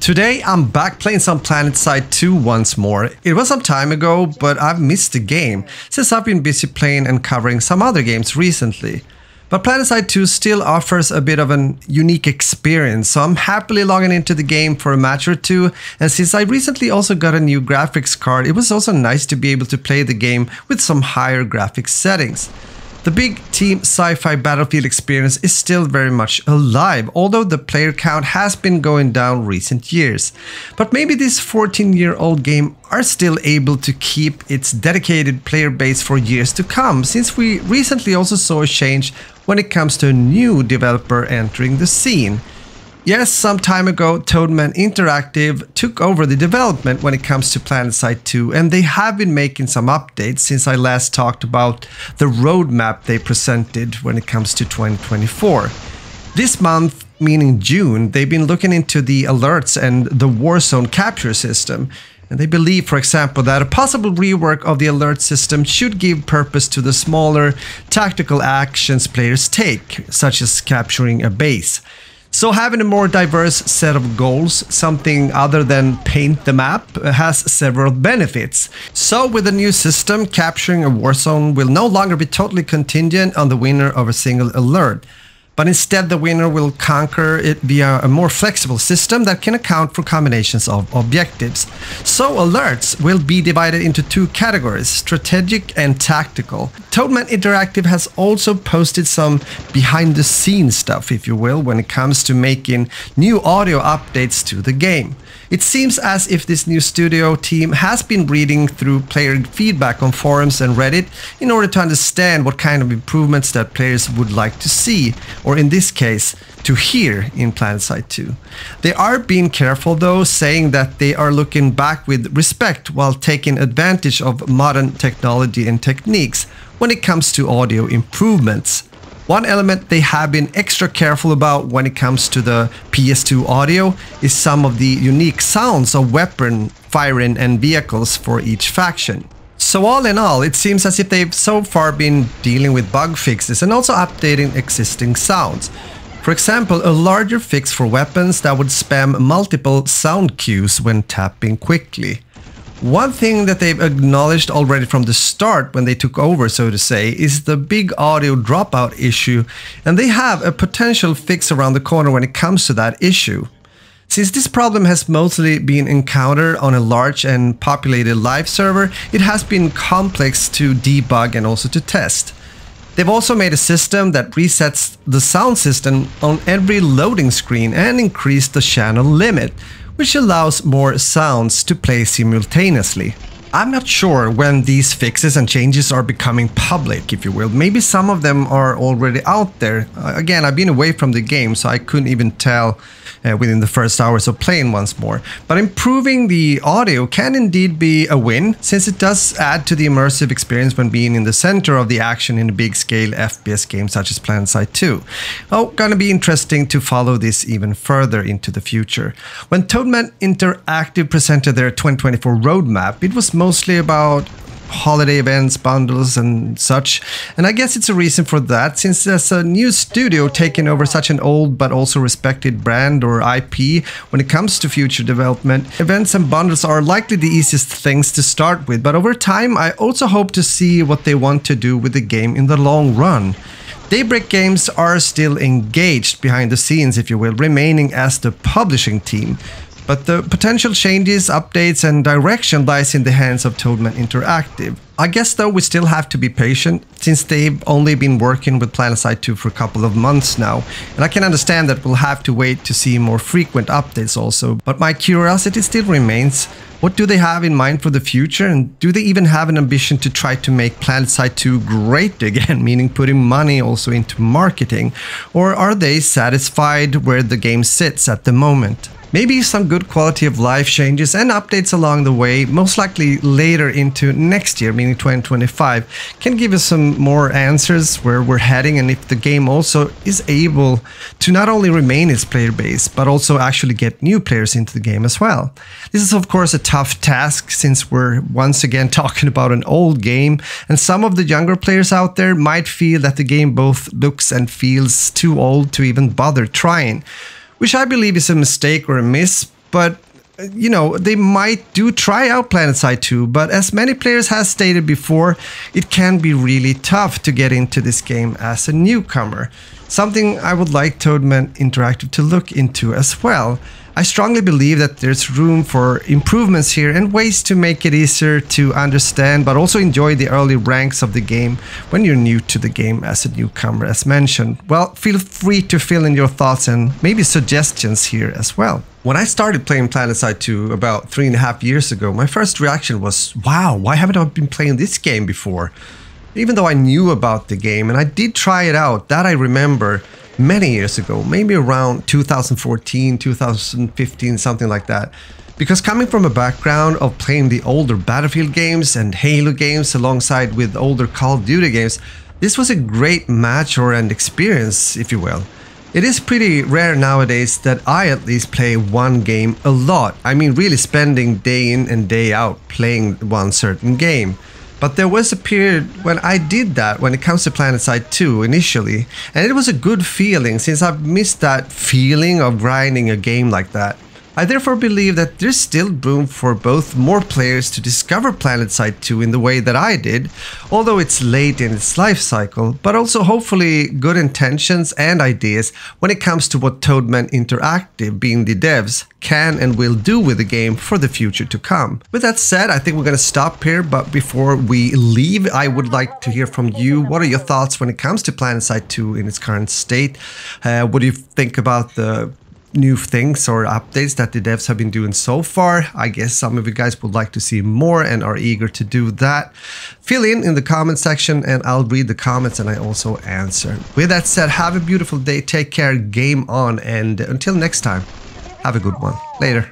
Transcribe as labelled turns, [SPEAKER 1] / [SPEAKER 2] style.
[SPEAKER 1] Today I'm back playing some Planetside 2 once more. It was some time ago, but I've missed the game since I've been busy playing and covering some other games recently. But Planetside 2 still offers a bit of an unique experience, so I'm happily logging into the game for a match or two, and since I recently also got a new graphics card, it was also nice to be able to play the game with some higher graphics settings. The big team sci-fi battlefield experience is still very much alive, although the player count has been going down recent years. But maybe this 14-year-old game are still able to keep its dedicated player base for years to come, since we recently also saw a change when it comes to a new developer entering the scene. Yes, some time ago, Toadman Interactive took over the development when it comes to Planetside 2, and they have been making some updates since I last talked about the roadmap they presented when it comes to 2024. This month, meaning June, they've been looking into the alerts and the Warzone capture system. And they believe, for example, that a possible rework of the alert system should give purpose to the smaller tactical actions players take, such as capturing a base. So having a more diverse set of goals, something other than paint the map, has several benefits. So with the new system, capturing a warzone will no longer be totally contingent on the winner of a single alert, but instead the winner will conquer it via a more flexible system that can account for combinations of objectives. So alerts will be divided into two categories, strategic and tactical. Toadman Interactive has also posted some behind-the-scenes stuff, if you will, when it comes to making new audio updates to the game. It seems as if this new studio team has been reading through player feedback on forums and Reddit in order to understand what kind of improvements that players would like to see, or in this case, to hear in Planetside 2. They are being careful though, saying that they are looking back with respect while taking advantage of modern technology and techniques when it comes to audio improvements. One element they have been extra careful about when it comes to the PS2 audio is some of the unique sounds of weapon firing and vehicles for each faction. So all in all, it seems as if they've so far been dealing with bug fixes and also updating existing sounds. For example, a larger fix for weapons that would spam multiple sound cues when tapping quickly. One thing that they've acknowledged already from the start when they took over, so to say, is the big audio dropout issue, and they have a potential fix around the corner when it comes to that issue. Since this problem has mostly been encountered on a large and populated live server, it has been complex to debug and also to test. They've also made a system that resets the sound system on every loading screen and increased the channel limit, which allows more sounds to play simultaneously. I'm not sure when these fixes and changes are becoming public, if you will. Maybe some of them are already out there. Again, I've been away from the game, so I couldn't even tell within the first hours of playing once more. But improving the audio can indeed be a win, since it does add to the immersive experience when being in the center of the action in a big-scale FPS game such as Planetside 2. Oh, gonna be interesting to follow this even further into the future. When Toadman Interactive presented their 2024 roadmap, it was mostly about holiday events, bundles and such, and I guess it's a reason for that, since there's a new studio taking over such an old but also respected brand or IP. When it comes to future development, events and bundles are likely the easiest things to start with, but over time I also hope to see what they want to do with the game in the long run. Daybreak Games are still engaged behind the scenes, if you will, remaining as the publishing team. But the potential changes, updates and direction lies in the hands of Toadman Interactive. I guess though we still have to be patient, since they've only been working with Planetside 2 for a couple of months now, and I can understand that we'll have to wait to see more frequent updates also, but my curiosity still remains. What do they have in mind for the future, and do they even have an ambition to try to make Planetside 2 great again, meaning putting money also into marketing, or are they satisfied where the game sits at the moment? Maybe some good quality of life changes and updates along the way, most likely later into next year, meaning 2025, can give us some more answers where we're heading, and if the game also is able to not only remain its player base, but also actually get new players into the game as well. This is of course a tough task, since we're once again talking about an old game, and some of the younger players out there might feel that the game both looks and feels too old to even bother trying. which I believe is a mistake or a miss, but you know, they might do try out Planetside 2, but as many players have stated before, it can be really tough to get into this game as a newcomer. Something I would like Toadman Interactive to look into as well. I strongly believe that there's room for improvements here and ways to make it easier to understand, but also enjoy the early ranks of the game when you're new to the game as a newcomer, as mentioned. Well, feel free to fill in your thoughts and maybe suggestions here as well. When I started playing Planetside 2 about 3.5 years ago, my first reaction was, wow, why haven't I been playing this game before? Even though I knew about the game, and I did try it out, that I remember many years ago, maybe around 2014, 2015, something like that. Because coming from a background of playing the older Battlefield games and Halo games alongside with older Call of Duty games, this was a great match or an experience, if you will. It is pretty rare nowadays that I at least play one game a lot. I mean, really spending day in and day out playing one certain game. But there was a period when I did that when it comes to Planetside 2 initially, and it was a good feeling since I've missed that feeling of grinding a game like that. I therefore believe that there's still room for both more players to discover Planetside 2 in the way that I did, although it's late in its life cycle, but also hopefully good intentions and ideas when it comes to what Toadman Interactive, being the devs, can and will do with the game for the future to come. With that said, I think we're gonna stop here, but before we leave, I would like to hear from you. What are your thoughts when it comes to Planetside 2 in its current state? What do you think about the new things or updates that the devs have been doing so far? I guess some of you guys would like to see more and are eager to do that. Fill in the comment section and I'll read the comments and I also answer. With that said, have a beautiful day, take care, game on, and until next time, have a good one. Later.